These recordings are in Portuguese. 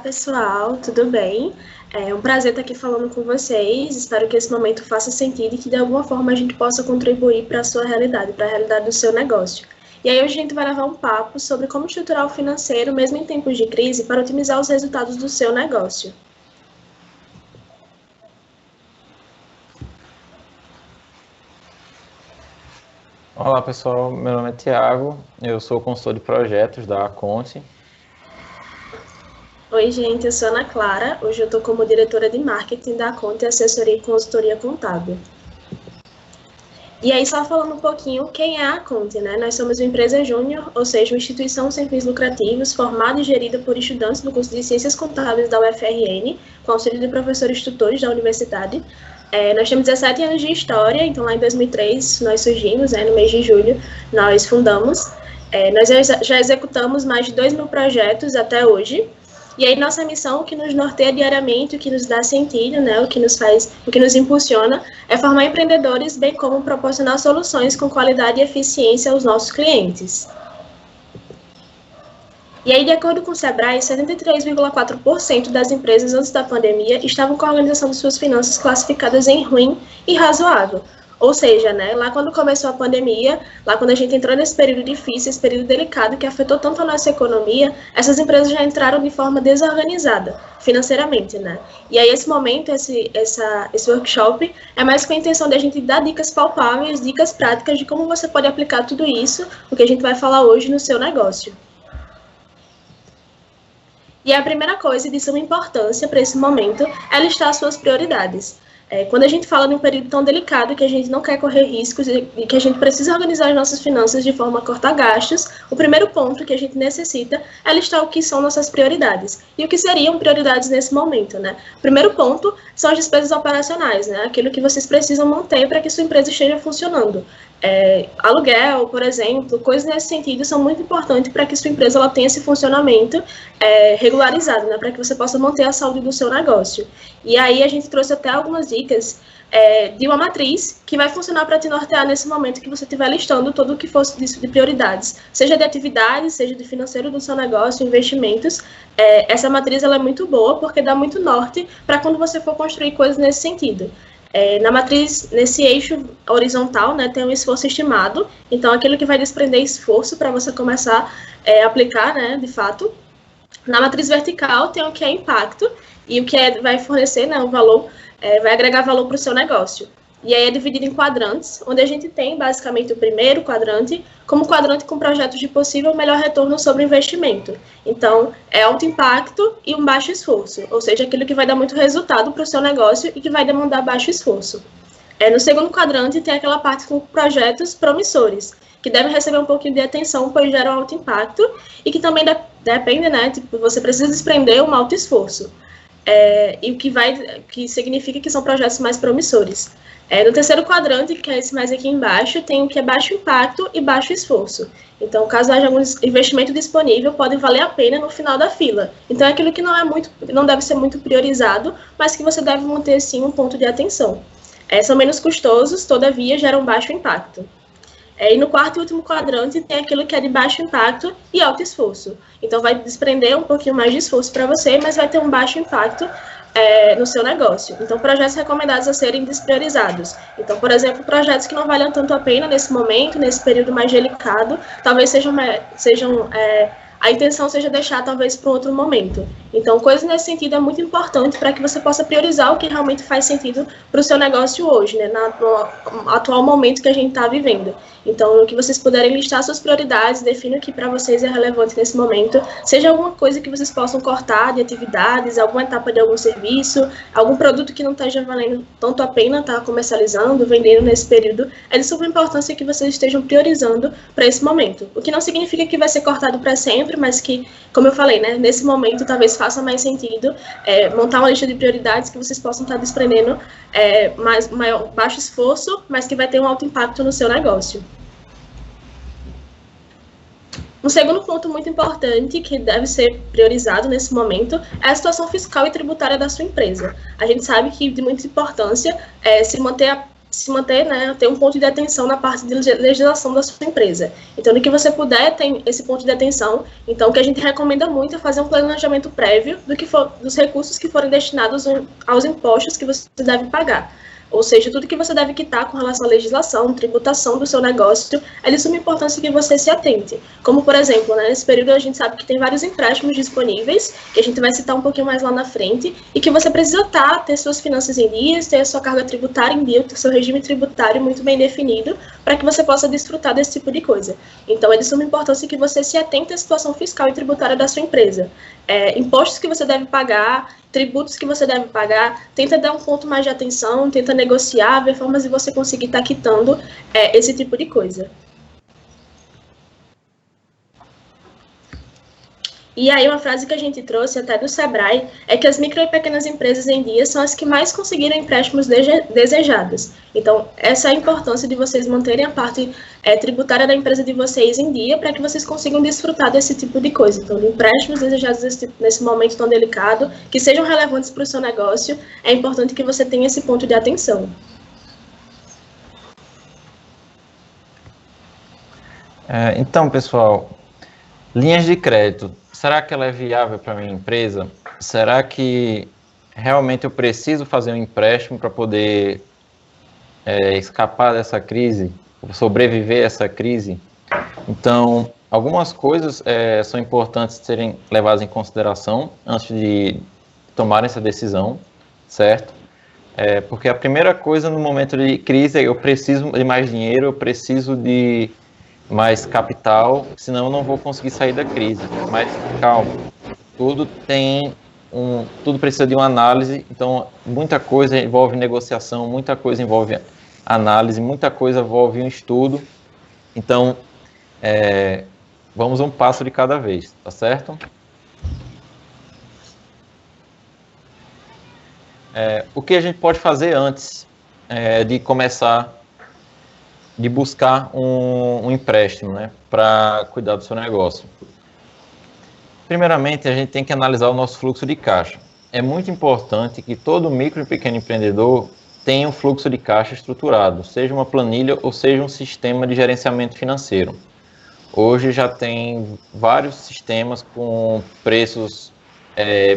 pessoal, tudo bem? É um prazer estar aqui falando com vocês. Espero que esse momento faça sentido e que de alguma forma a gente possa contribuir para a sua realidade, para a realidade do seu negócio. E aí hoje a gente vai levar um papo sobre como estruturar o financeiro, mesmo em tempos de crise, para otimizar os resultados do seu negócio. Olá pessoal, meu nome é Thiago, eu sou consultor de projetos da Conte. Oi gente, eu sou Ana Clara, hoje eu estou como diretora de marketing da Conte Assessoria e Consultoria Contábil. E aí, só falando um pouquinho, quem é a Conte, né? Nós somos uma empresa júnior, ou seja, uma instituição sem fins lucrativos, formada e gerida por estudantes do curso de Ciências Contábeis da UFRN, com auxílio de professores tutores da universidade. Nós temos 17 anos de história, então lá em 2003 nós surgimos, no mês de julho nós fundamos. Nós já executamos mais de 2.000 projetos até hoje. E aí nossa missão, o que nos norteia diariamente, o que nos dá sentido, né, o que nos impulsiona, é formar empreendedores, bem como proporcionar soluções com qualidade e eficiência aos nossos clientes. E aí, de acordo com o Sebrae, 73,4% das empresas antes da pandemia estavam com a organização de suas finanças classificadas em ruim e razoável. Ou seja, né, lá quando começou a pandemia, lá quando a gente entrou nesse período difícil, esse período delicado que afetou tanto a nossa economia, essas empresas já entraram de forma desorganizada, financeiramente, né? E aí esse momento, esse workshop, é mais com a intenção de a gente dar dicas palpáveis, dicas práticas de como você pode aplicar tudo isso, o que a gente vai falar hoje no seu negócio. E a primeira coisa de suma importância para esse momento é listar as suas prioridades. Quando a gente fala de um período tão delicado que a gente não quer correr riscos e que a gente precisa organizar as nossas finanças de forma a cortar gastos, o primeiro ponto que a gente necessita é listar o que são nossas prioridades e o que seriam prioridades nesse momento, né? O primeiro ponto são as despesas operacionais, né? Aquilo que vocês precisam manter para que sua empresa esteja funcionando. Aluguel, por exemplo, coisas nesse sentido são muito importantes para que sua empresa ela tenha esse funcionamento regularizado, né? Para que você possa manter a saúde do seu negócio. E aí a gente trouxe até algumas dicas de uma matriz que vai funcionar para te nortear nesse momento que você estiver listando tudo o que fosse de prioridades, seja de atividades, seja de financeiro do seu negócio, investimentos. Essa matriz ela é muito boa porque dá muito norte para quando você for construir coisas nesse sentido. Na matriz, nesse eixo horizontal, né, tem um esforço estimado, então aquilo que vai desprender esforço para você começar a aplicar, né, de fato. Na matriz vertical tem o que é impacto, e o que vai fornecer, né, o valor, vai agregar valor para o seu negócio. E aí é dividido em quadrantes, onde a gente tem basicamente o primeiro quadrante como quadrante com projetos de possível melhor retorno sobre o investimento. Então, é alto impacto e um baixo esforço, ou seja, aquilo que vai dar muito resultado para o seu negócio e que vai demandar baixo esforço. No segundo quadrante tem aquela parte com projetos promissores, que devem receber um pouquinho de atenção, pois geram alto impacto e que também depende, né, tipo, você precisa desprender um alto esforço. E o que significa que são projetos mais promissores. No terceiro quadrante, que é esse mais aqui embaixo, tem o que é baixo impacto e baixo esforço. Então, caso haja algum investimento disponível, pode valer a pena no final da fila. Então, é aquilo que não deve ser muito priorizado, mas que você deve manter, sim, um ponto de atenção. São menos custosos, todavia, geram baixo impacto. E no quarto e último quadrante tem aquilo que é de baixo impacto e alto esforço. Então, vai desprender um pouquinho mais de esforço para você, mas vai ter um baixo impacto no seu negócio. Então, projetos recomendados a serem despriorizados. Então, por exemplo, projetos que não valham tanto a pena nesse momento, nesse período mais delicado, talvez a intenção seja deixar talvez para um outro momento. Então, coisas nesse sentido é muito importante para que você possa priorizar o que realmente faz sentido para o seu negócio hoje, né, no atual momento que a gente está vivendo. Então, o que vocês puderem listar suas prioridades, defina o que para vocês é relevante nesse momento, seja alguma coisa que vocês possam cortar de atividades, alguma etapa de algum serviço, algum produto que não esteja valendo tanto a pena estar comercializando, vendendo nesse período, é de suma importância que vocês estejam priorizando para esse momento. O que não significa que vai ser cortado para sempre, mas que, como eu falei, né, nesse momento talvez faça mais sentido montar uma lista de prioridades que vocês possam estar desprendendo baixo esforço, mas que vai ter um alto impacto no seu negócio. Um segundo ponto muito importante que deve ser priorizado nesse momento é a situação fiscal e tributária da sua empresa. A gente sabe que de muita importância se se manter, né, ter um ponto de atenção na parte de legislação da sua empresa. Então, no que você puder, tem esse ponto de atenção. Então, o que a gente recomenda muito é fazer um planejamento prévio dos recursos que forem destinados aos impostos que você deve pagar. Ou seja, tudo que você deve quitar com relação à legislação, tributação do seu negócio, é de suma importância que você se atente. Como, por exemplo, né, nesse período a gente sabe que tem vários empréstimos disponíveis, que a gente vai citar um pouquinho mais lá na frente, e que você precisa ter suas finanças em dia, ter a sua carga tributária em dia, ter seu regime tributário muito bem definido, para que você possa desfrutar desse tipo de coisa. Então, é de suma importância que você se atente à situação fiscal e tributária da sua empresa. Impostos que você deve pagar, tributos que você deve pagar, tenta dar um ponto mais de atenção, tenta negociar, ver formas de você conseguir estar quitando esse tipo de coisa. E aí, uma frase que a gente trouxe até do Sebrae é que as micro e pequenas empresas em dia são as que mais conseguiram empréstimos desejados. Então, essa é a importância de vocês manterem a parte tributária da empresa de vocês em dia para que vocês consigam desfrutar desse tipo de coisa. Então, empréstimos desejados nesse momento tão delicado, que sejam relevantes para o seu negócio, é importante que você tenha esse ponto de atenção. Então, pessoal, linhas de crédito. Será que ela é viável para a minha empresa? Será que realmente eu preciso fazer um empréstimo para poder escapar dessa crise, sobreviver a essa crise? Então, algumas coisas são importantes serem levadas em consideração antes de tomarem essa decisão, certo? Porque a primeira coisa no momento de crise é eu preciso de mais dinheiro, eu preciso de mais capital, senão eu não vou conseguir sair da crise. Mas calma, tudo precisa de uma análise, então muita coisa envolve negociação, muita coisa envolve análise, muita coisa envolve um estudo. Então, vamos um passo de cada vez, tá certo? O que a gente pode fazer antes de começar de buscar um empréstimo, né, para cuidar do seu negócio? Primeiramente, a gente tem que analisar o nosso fluxo de caixa. É muito importante que todo micro e pequeno empreendedor tenha um fluxo de caixa estruturado, seja uma planilha ou seja um sistema de gerenciamento financeiro. Hoje já tem vários sistemas com preços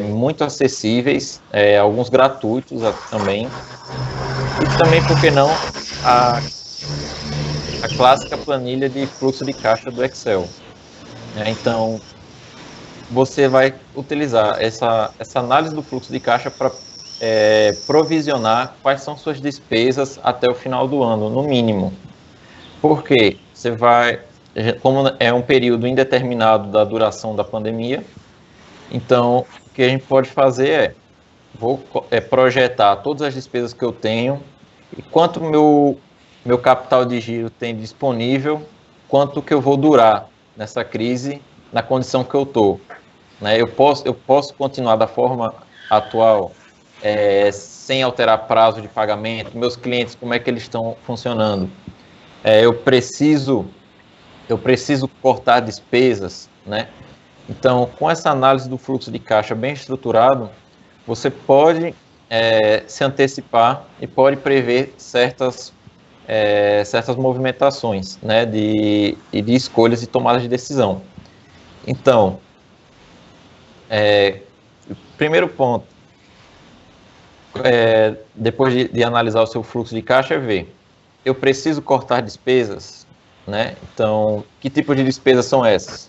muito acessíveis, alguns gratuitos também, e também, por que não, a clássica planilha de fluxo de caixa do Excel. Então, você vai utilizar essa análise do fluxo de caixa para provisionar quais são suas despesas até o final do ano, no mínimo. Porque como é um período indeterminado da duração da pandemia, então o que a gente pode fazer vou projetar todas as despesas que eu tenho e quanto meu capital de giro tem disponível, quanto que eu vou durar nessa crise, na condição que eu estou. Eu posso continuar da forma atual, sem alterar prazo de pagamento, meus clientes, como é que eles estão funcionando. Eu preciso cortar despesas, né? Então, com essa análise do fluxo de caixa bem estruturado, você pode se antecipar e pode prever certas movimentações, né, de escolhas e tomadas de decisão. Então, primeiro ponto, depois de analisar o seu fluxo de caixa, é ver, eu preciso cortar despesas, né? Então, que tipo de despesas são essas?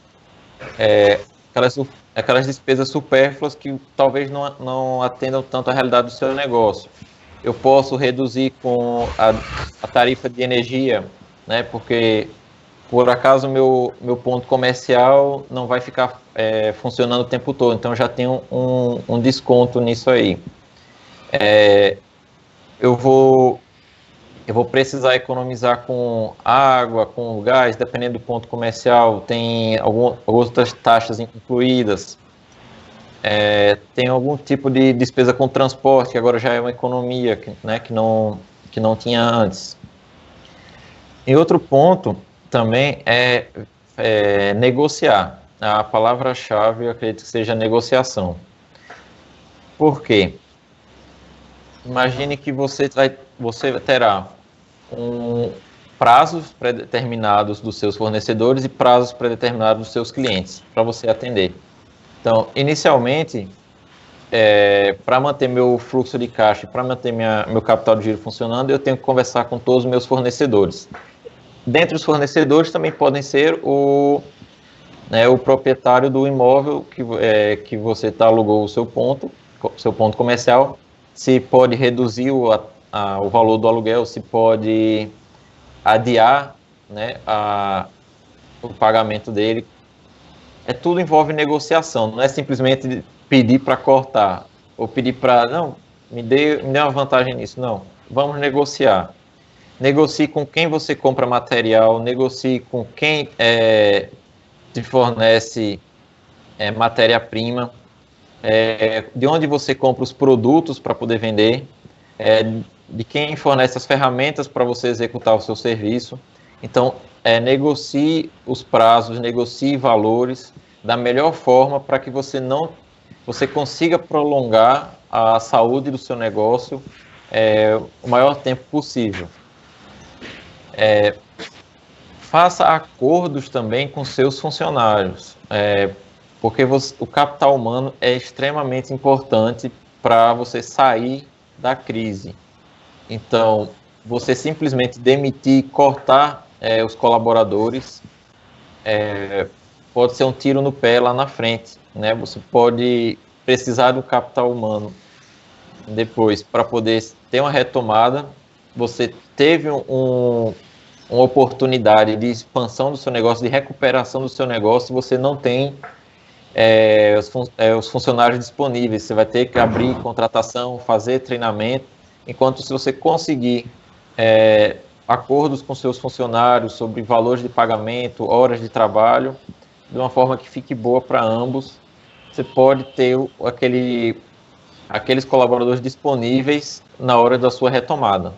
Aquelas despesas supérfluas que talvez não atendam tanto à realidade do seu negócio. Eu posso reduzir com a tarifa de energia, né? Porque por acaso meu ponto comercial não vai ficar funcionando o tempo todo, então já tenho um desconto nisso aí. Eu vou precisar economizar com água, com gás, dependendo do ponto comercial, tem algumas outras taxas incluídas. Tem algum tipo de despesa com transporte, que agora já é uma economia, né, que não tinha antes. E outro ponto também é negociar. A palavra-chave, eu acredito que seja negociação. Por quê? Imagine que você terá prazos pré-determinados dos seus fornecedores e prazos pré-determinados dos seus clientes para você atender. Então, inicialmente, para manter meu fluxo de caixa, para manter meu capital de giro funcionando, eu tenho que conversar com todos os meus fornecedores. Dentre os fornecedores também podem ser o proprietário do imóvel que você alugou o seu ponto comercial, se pode reduzir o valor do aluguel, se pode adiar, né, o pagamento dele. Tudo envolve negociação, não é simplesmente pedir para cortar, ou pedir para, não, me dê uma vantagem nisso, não, vamos negociar. Negocie com quem você compra material, negocie com quem te fornece matéria-prima, de onde você compra os produtos para poder vender, de quem fornece as ferramentas para você executar o seu serviço. Então, negocie os prazos, negocie valores da melhor forma para que você consiga prolongar a saúde do seu negócio o maior tempo possível. Faça acordos também com seus funcionários, porque o capital humano é extremamente importante para você sair da crise. Então, você simplesmente demitir, cortar os colaboradores, pode ser um tiro no pé lá na frente, né? Você pode precisar do capital humano depois para poder ter uma retomada. Você teve uma oportunidade de expansão do seu negócio, de recuperação do seu negócio, você não tem os funcionários disponíveis. Você vai ter que abrir contratação, fazer treinamento, enquanto se você conseguir acordos com seus funcionários sobre valores de pagamento, horas de trabalho, de uma forma que fique boa para ambos, você pode ter aqueles colaboradores disponíveis na hora da sua retomada.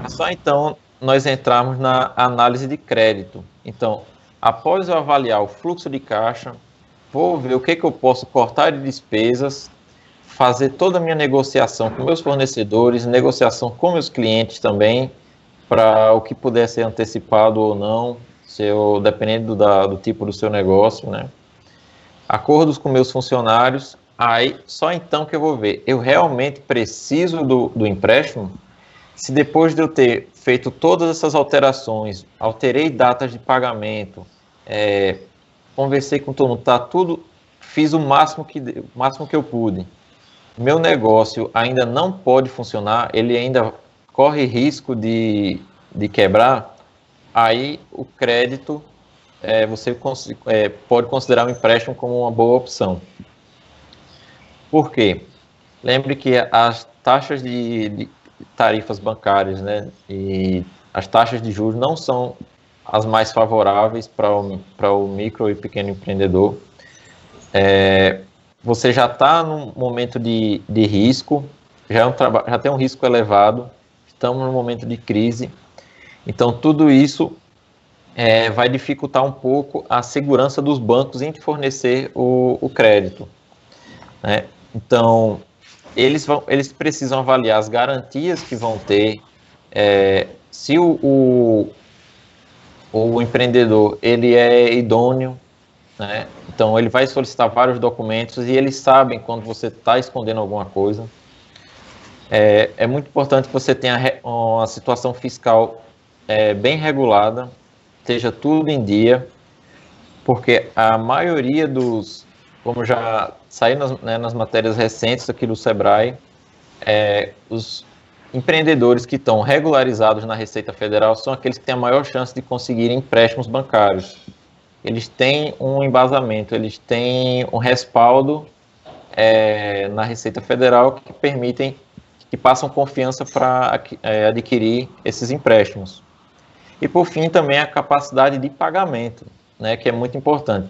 Só então nós entramos na análise de crédito. Então, após eu avaliar o fluxo de caixa, vou ver o que eu posso cortar de despesas, fazer toda a minha negociação com meus fornecedores, negociação com meus clientes também, para o que puder ser antecipado ou não, dependendo do tipo do seu negócio, né? Acordos com meus funcionários, aí só então que eu vou ver, eu realmente preciso do empréstimo? Se depois de eu ter feito todas essas alterações, alterei datas de pagamento, conversei com todo mundo, fiz o máximo que eu pude, meu negócio ainda não pode funcionar, ele ainda corre risco de quebrar, aí o crédito, você pode considerar o empréstimo como uma boa opção. Por quê? Lembre que as taxas de tarifas bancárias, né, e as taxas de juros não são as mais favoráveis para o micro e pequeno empreendedor. Você já está num momento de risco, já tem um risco elevado, estamos num momento de crise, então tudo isso vai dificultar um pouco a segurança dos bancos em te fornecer o crédito, né? Então, eles precisam avaliar as garantias que vão ter, se o empreendedor ele é idôneo, né? Então, ele vai solicitar vários documentos e eles sabem quando você está escondendo alguma coisa. É muito importante que você tenha uma situação fiscal bem regulada, esteja tudo em dia, porque a maioria como já saiu nas matérias recentes aqui do Sebrae, os empreendedores que estão regularizados na Receita Federal são aqueles que têm a maior chance de conseguir empréstimos bancários. Eles têm um embasamento, eles têm um respaldo na Receita Federal que passam confiança para adquirir esses empréstimos. E, por fim, também a capacidade de pagamento, né, que é muito importante.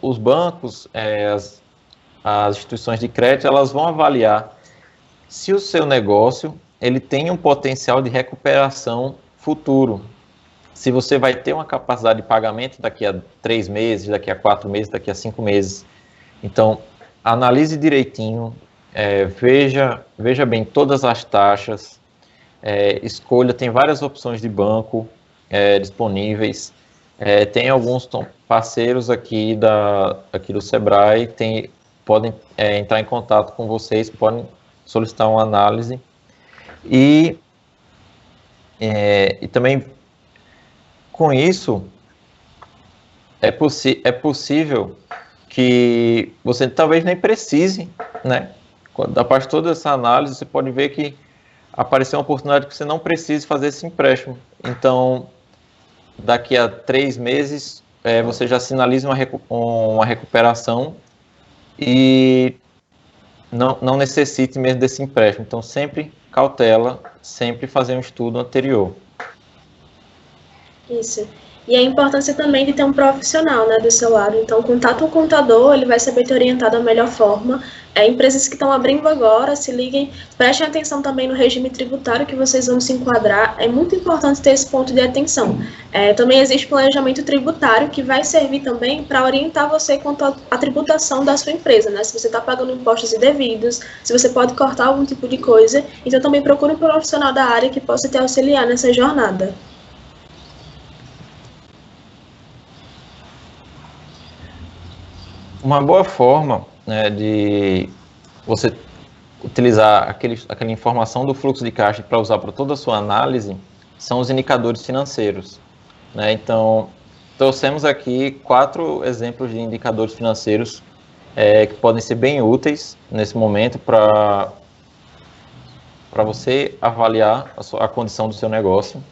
Os bancos, as instituições de crédito, elas vão avaliar se o seu negócio ele tem um potencial de recuperação futuro. Se você vai ter uma capacidade de pagamento daqui a 3 meses, daqui a 4 meses, daqui a 5 meses. Então, analise direitinho, veja bem todas as taxas, escolha, tem várias opções de banco disponíveis. Tem alguns parceiros aqui do Sebrae, podem entrar em contato com vocês, podem solicitar uma análise. E também, com isso, é possível que você talvez nem precise, né? A partir de toda essa análise, você pode ver que apareceu uma oportunidade que você não precise fazer esse empréstimo. Então, daqui a 3 meses, você já sinaliza uma recuperação e não necessite mesmo desse empréstimo. Então, sempre cautela, sempre fazer um estudo anterior. Isso. E a importância também de ter um profissional, né, do seu lado. Então, contata um contador, ele vai saber te orientar da melhor forma. Empresas que estão abrindo agora, se liguem, prestem atenção também no regime tributário que vocês vão se enquadrar. É muito importante ter esse ponto de atenção. Também existe planejamento tributário que vai servir também para orientar você quanto à tributação da sua empresa, né? Se você está pagando impostos indevidos, se você pode cortar algum tipo de coisa. Então, também procure um profissional da área que possa te auxiliar nessa jornada. Uma boa forma, né, de você utilizar aquela informação do fluxo de caixa para usar para toda a sua análise são os indicadores financeiros, né? Então, trouxemos aqui 4 exemplos de indicadores financeiros que podem ser bem úteis nesse momento para você avaliar a condição do seu negócio.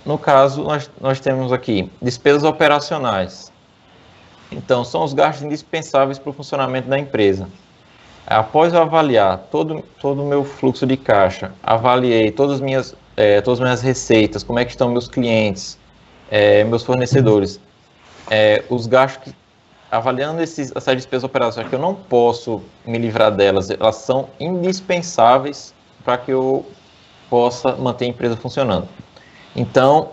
No caso, nós temos aqui despesas operacionais. Então, são os gastos indispensáveis para o funcionamento da empresa. Após eu avaliar todo o meu fluxo de caixa, avaliei todas as minhas receitas, como é que estão meus clientes, meus fornecedores, os gastos avaliando essas despesas operacionais, que eu não posso me livrar delas, elas são indispensáveis para que eu possa manter a empresa funcionando. Então,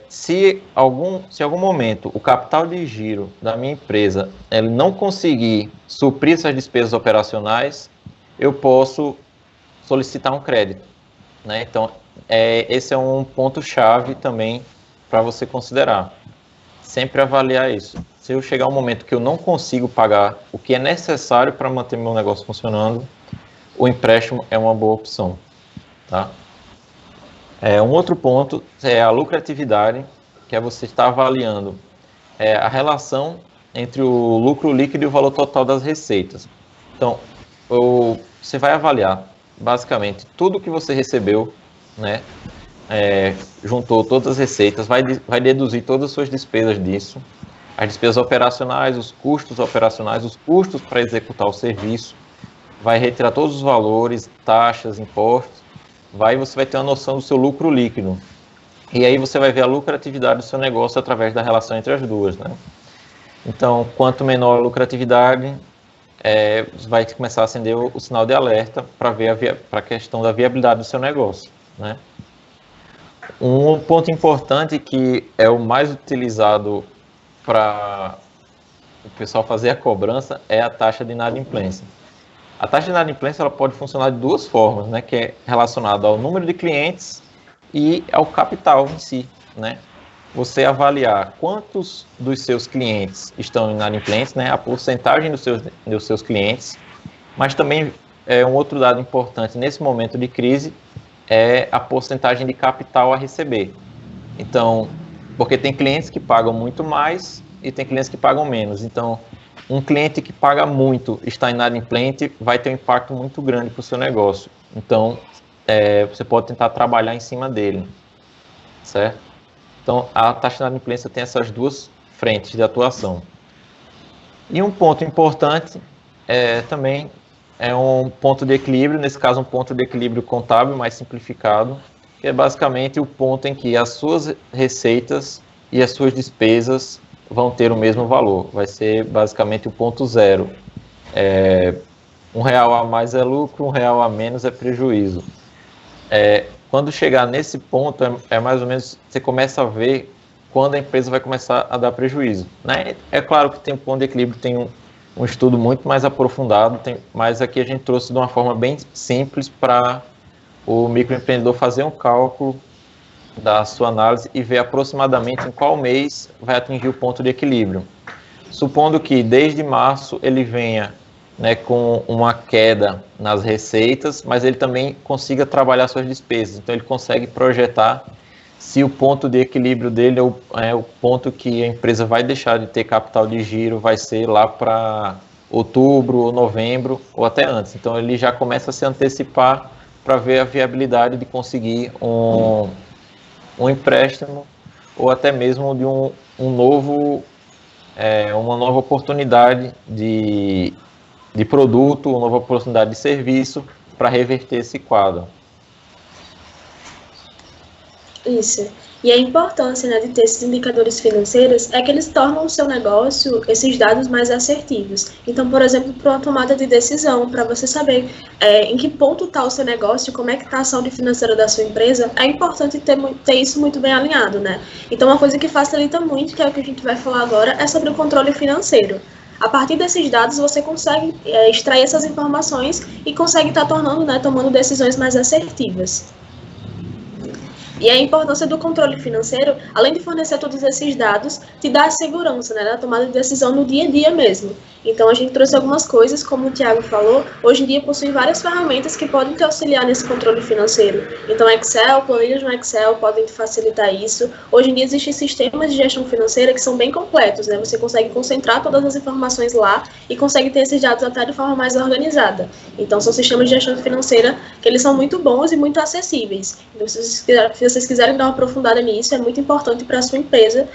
se em algum momento o capital de giro da minha empresa ele não conseguir suprir essas despesas operacionais, eu posso solicitar um crédito, né? Então, esse é um ponto-chave também para você considerar. Sempre avaliar isso. Se eu chegar um momento que eu não consigo pagar o que é necessário para manter meu negócio funcionando, o empréstimo é uma boa opção, tá? Um outro ponto é a lucratividade, que é você estar avaliando a relação entre o lucro líquido e o valor total das receitas. Então, você vai avaliar, basicamente, tudo que você recebeu, né? Juntou todas as receitas, vai deduzir todas as suas despesas disso, as despesas operacionais, os custos operacionais, os custos para executar o serviço, vai retirar todos os valores, taxas, impostos, você vai ter uma noção do seu lucro líquido. E aí você vai ver a lucratividade do seu negócio através da relação entre as duas, né? Então, quanto menor a lucratividade, vai começar a acender o sinal de alerta para ver para a questão da viabilidade do seu negócio, né? Um ponto importante que é o mais utilizado para o pessoal fazer a cobrança é a taxa de inadimplência. A taxa de inadimplência ela pode funcionar de 2 formas, né, que é relacionada ao número de clientes e ao capital em si, né? Você avaliar quantos dos seus clientes estão inadimplentes, né, a porcentagem dos seus clientes, mas também um outro dado importante nesse momento de crise é a porcentagem de capital a receber. Então, porque tem clientes que pagam muito mais e tem clientes que pagam menos. Então, um cliente que paga muito, está inadimplente, vai ter um impacto muito grande para o seu negócio. Então, você pode tentar trabalhar em cima dele, certo? Então, a taxa de inadimplência tem essas 2 frentes de atuação. E um ponto importante também é um ponto de equilíbrio, nesse caso um ponto de equilíbrio contábil mais simplificado, que é basicamente o ponto em que as suas receitas e as suas despesas vão ter o mesmo valor. Vai ser basicamente o ponto zero. R$1 a mais é lucro, R$1 a menos é prejuízo. Quando chegar nesse ponto, mais ou menos, você começa a ver quando a empresa vai começar a dar prejuízo, né? É claro que tem um ponto de equilíbrio, tem um estudo muito mais aprofundado, mas aqui a gente trouxe de uma forma bem simples para o microempreendedor fazer um cálculo da sua análise e ver aproximadamente em qual mês vai atingir o ponto de equilíbrio. Supondo que desde março ele venha, né, com uma queda nas receitas, mas ele também consiga trabalhar suas despesas. Então ele consegue projetar se o ponto de equilíbrio dele é o ponto que a empresa vai deixar de ter capital de giro, vai ser lá para outubro ou novembro ou até antes. Então ele já começa a se antecipar para ver a viabilidade de conseguir um empréstimo ou até mesmo de uma nova oportunidade de produto, uma nova oportunidade de serviço para reverter esse quadro. Isso. E a importância, né, de ter esses indicadores financeiros é que eles tornam o seu negócio, esses dados, mais assertivos. Então, por exemplo, para uma tomada de decisão, para você saber em que ponto está o seu negócio, como é que está a saúde financeira da sua empresa, é importante ter isso muito bem alinhado, né? Então, uma coisa que facilita muito, que é o que a gente vai falar agora, é sobre o controle financeiro. A partir desses dados, você consegue extrair essas informações e consegue estar tomando decisões mais assertivas. E a importância do controle financeiro, além de fornecer todos esses dados, te dá a segurança, né, na tomada de decisão no dia a dia mesmo. Então, a gente trouxe algumas coisas, como o Thiago falou, hoje em dia possui várias ferramentas que podem te auxiliar nesse controle financeiro. Então, Excel, planilhas no Excel podem te facilitar isso. Hoje em dia existem sistemas de gestão financeira que são bem completos, né? Você consegue concentrar todas as informações lá e consegue ter esses dados até de forma mais organizada. Então, são sistemas de gestão financeira que eles são muito bons e muito acessíveis. Então, se vocês quiserem dar uma aprofundada nisso, é muito importante para a sua empresa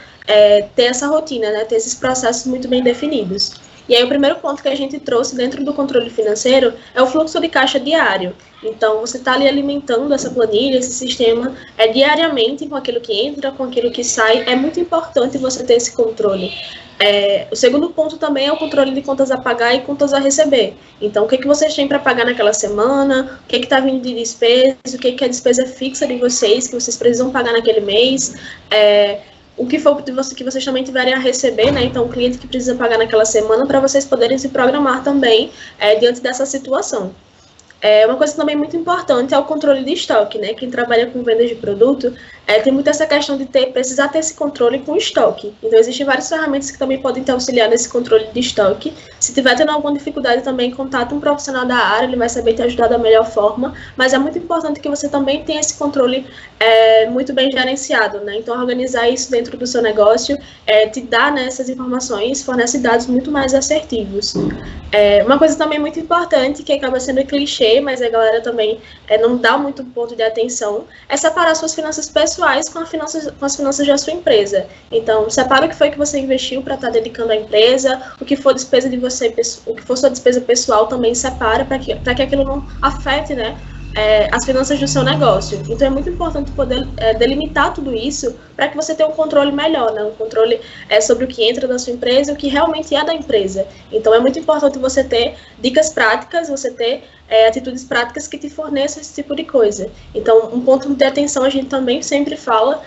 ter essa rotina, né? Ter esses processos muito bem definidos. E aí o primeiro ponto que a gente trouxe dentro do controle financeiro é o fluxo de caixa diário. Então, você está ali alimentando essa planilha, esse sistema, diariamente com aquilo que entra, com aquilo que sai. É muito importante você ter esse controle. O segundo ponto também é o controle de contas a pagar e contas a receber. Então, o que vocês têm para pagar naquela semana, o que está vindo de despesa, o que é despesa fixa de vocês, que vocês precisam pagar naquele mês, o que for que vocês também tiverem a receber, né? Então, o cliente que precisa pagar naquela semana, para vocês poderem se programar também diante dessa situação. Uma coisa também muito importante é o controle de estoque, né? Quem trabalha com vendas de produto tem muito essa questão de precisar ter esse controle com o estoque. Então, existem várias ferramentas que também podem te auxiliar nesse controle de estoque. Se tiver tendo alguma dificuldade também, contata um profissional da área, ele vai saber te ajudar da melhor forma, mas é muito importante que você também tenha esse controle muito bem gerenciado, né? Então, organizar isso dentro do seu negócio te dá, né, essas informações, fornece dados muito mais assertivos. Uma coisa também muito importante, que acaba sendo clichê, mas a galera também não dá muito ponto de atenção, é separar suas finanças pessoais com as finanças da sua empresa. Então, separa o que foi que você investiu para estar dedicando à empresa, o que for despesa de você, o que for sua despesa pessoal também separa para que aquilo não afete, né, as finanças do seu negócio. Então, é muito importante poder delimitar tudo isso para que você tenha um controle melhor, né? Um controle sobre o que entra da sua empresa e o que realmente é da empresa. Então, é muito importante você ter dicas práticas, você ter atitudes práticas que te forneçam esse tipo de coisa. Então, um ponto de atenção a gente também sempre fala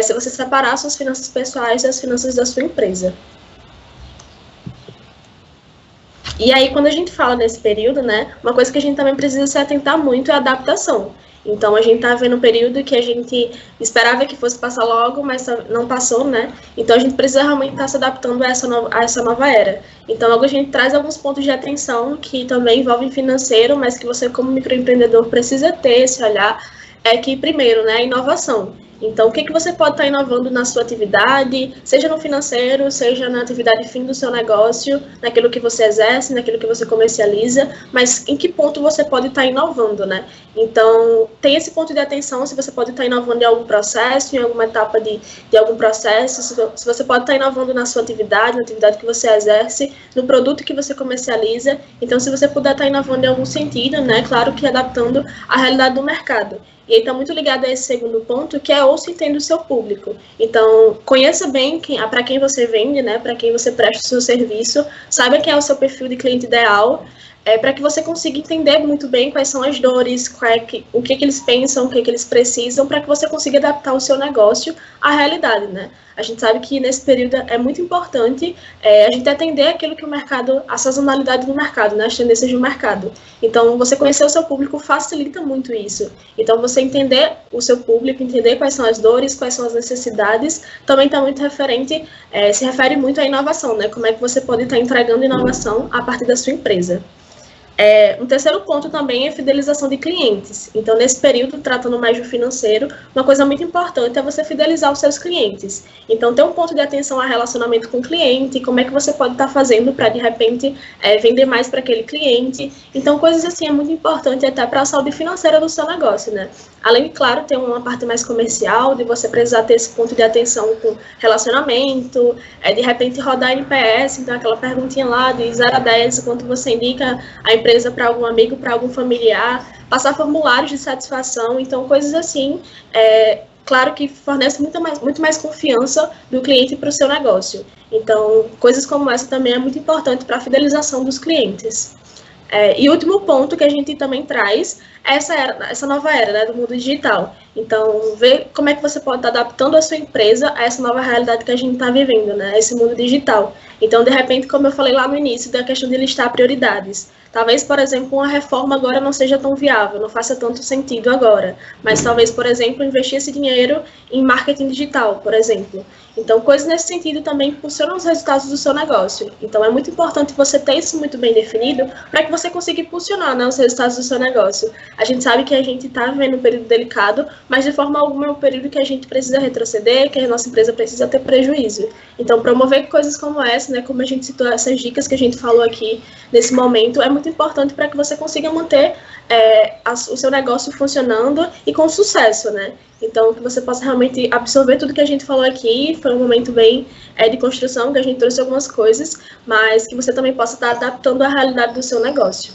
se você separar suas finanças pessoais das finanças da sua empresa. E aí, quando a gente fala nesse período, né, uma coisa que a gente também precisa se atentar muito é a adaptação. Então, a gente está vendo um período que a gente esperava que fosse passar logo, mas não passou, né? Então, a gente precisa realmente estar se adaptando a essa nova era. Então, logo a gente traz alguns pontos de atenção que também envolvem financeiro, mas que você, como microempreendedor, precisa ter esse olhar, que, primeiro, né, a inovação. Então, o que você pode estar inovando na sua atividade, seja no financeiro, seja na atividade fim do seu negócio, naquilo que você exerce, naquilo que você comercializa, mas em que ponto você pode estar inovando, né? Então, tem esse ponto de atenção se você pode estar inovando em algum processo, em alguma etapa de algum processo, se você pode estar inovando na sua atividade, na atividade que você exerce, no produto que você comercializa. Então, se você puder estar inovando em algum sentido, né? Claro que adaptando à realidade do mercado. E aí está muito ligado a esse segundo ponto, que é ouça e entenda o seu público. Então, conheça bem para quem você vende, né? Para quem você presta o seu serviço, saiba quem é o seu perfil de cliente ideal, para que você consiga entender muito bem quais são as dores, o que eles pensam, o que eles precisam, para que você consiga adaptar o seu negócio à realidade, né? A gente sabe que nesse período é muito importante a gente atender aquilo que o mercado, a sazonalidade do mercado, né, as tendências do mercado. Então, você conhecer o seu público facilita muito isso. Então, você entender o seu público, entender quais são as dores, quais são as necessidades, também está muito se refere muito à inovação, né? Como é que você pode estar entregando inovação a partir da sua empresa. Um terceiro ponto também é a fidelização de clientes. Então, nesse período, tratando mais do financeiro, uma coisa muito importante é você fidelizar os seus clientes. Então, ter um ponto de atenção a relacionamento com o cliente, como é que você pode estar fazendo para, de repente, vender mais para aquele cliente. Então, coisas assim é muito importante até para a saúde financeira do seu negócio, né? Além de, claro, ter uma parte mais comercial, de você precisar ter esse ponto de atenção com relacionamento, de repente rodar NPS, então aquela perguntinha lá de 0 a 10, quanto você indica a empresa para algum amigo, para algum familiar, passar formulários de satisfação, então coisas assim, claro que fornece muito mais confiança do cliente para o seu negócio. Então, coisas como essa também é muito importante para a fidelização dos clientes. E o último ponto que a gente também traz é essa nova era, né, do mundo digital. Então, ver como é que você pode estar adaptando a sua empresa a essa nova realidade que a gente está vivendo, né, esse mundo digital. Então, de repente, como eu falei lá no início, da questão de listar prioridades. Talvez, por exemplo, uma reforma agora não seja tão viável, não faça tanto sentido agora. Mas talvez, por exemplo, investir esse dinheiro em marketing digital, por exemplo. Então, coisas nesse sentido também impulsionam os resultados do seu negócio. Então, é muito importante você ter isso muito bem definido para que você consiga impulsionar, né, os resultados do seu negócio. A gente sabe que a gente está vivendo um período delicado, mas de forma alguma é um período que a gente precisa retroceder, que a nossa empresa precisa ter prejuízo. Então, promover coisas como essa, né, como a gente citou, essas dicas que a gente falou aqui nesse momento, é muito importante para que você consiga manter o seu negócio funcionando e com sucesso, né? Então, que você possa realmente absorver tudo que a gente falou aqui. Foi um momento bem de construção, que a gente trouxe algumas coisas, mas que você também possa estar adaptando à realidade do seu negócio.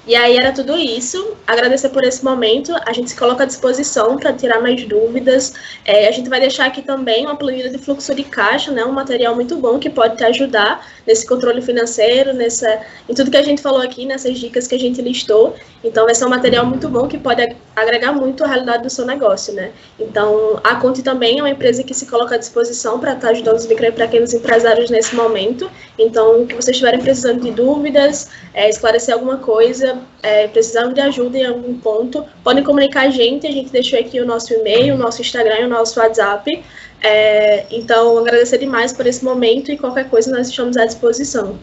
E aí era tudo isso. Agradecer por esse momento. A gente se coloca à disposição para tirar mais dúvidas. A gente vai deixar aqui também uma planilha de fluxo de caixa, né? Um material muito bom que pode te ajudar nesse controle financeiro, em tudo que a gente falou aqui, nessas dicas que a gente listou. Então, vai ser um material muito bom que pode agregar muito à realidade do seu negócio, né? Então, a Conte também é uma empresa que se coloca à disposição para estar ajudando os micro e pequenos empresários nesse momento. Então, que vocês estiverem precisando de dúvidas, esclarecer alguma coisa, precisando de ajuda em algum ponto, podem comunicar a gente deixou aqui o nosso e-mail, o nosso Instagram e o nosso WhatsApp. Então, agradecer demais por esse momento e qualquer coisa nós estamos à disposição.